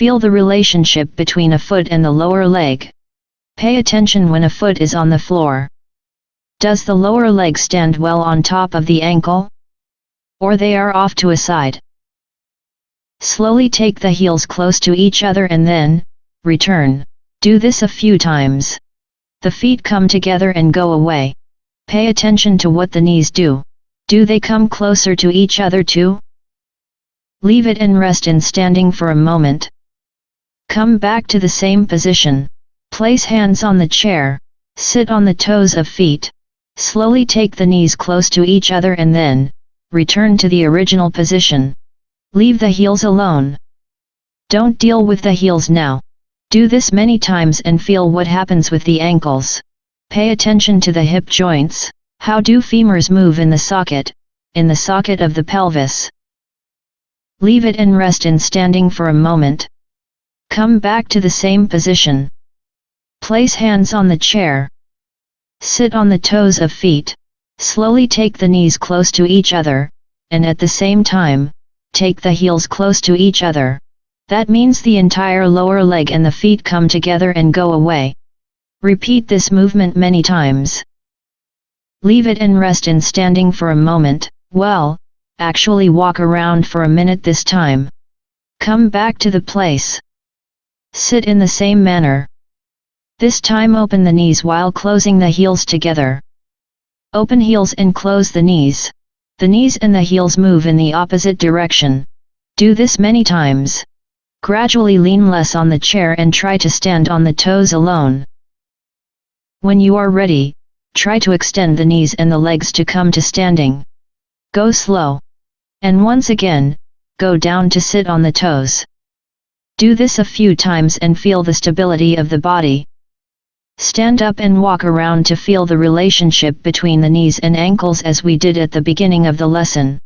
Feel the relationship between a foot and the lower leg. Pay attention when a foot is on the floor. Does the lower leg stand well on top of the ankle? Or they are off to a side? Slowly take the heels close to each other and then, return. Do this a few times. The feet come together and go away. Pay attention to what the knees do. Do they come closer to each other too? Leave it and rest in standing for a moment. Come back to the same position. Place hands on the chair. Sit on the toes of feet. Slowly take the knees close to each other and then, return to the original position. Leave the heels alone. Don't deal with the heels now. Do this many times and feel what happens with the ankles. Pay attention to the hip joints. How do femurs move in the socket of the pelvis? Leave it and rest in standing for a moment. Come back to the same position. Place hands on the chair. Sit on the toes of feet. Slowly take the knees close to each other, and at the same time, take the heels close to each other. That means the entire lower leg and the feet come together and go away. Repeat this movement many times. Leave it and rest in standing for a moment. Well, actually walk around for a minute this time. Come back to the place. Sit in the same manner. This time open the knees while closing the heels together. Open heels and close the knees. The knees and the heels move in the opposite direction. Do this many times. Gradually lean less on the chair and try to stand on the toes alone. When you are ready, try to extend the knees and the legs to come to standing. Go slow. And once again, go down to sit on the toes. Do this a few times and feel the stability of the body. Stand up and walk around to feel the relationship between the knees and ankles as we did at the beginning of the lesson.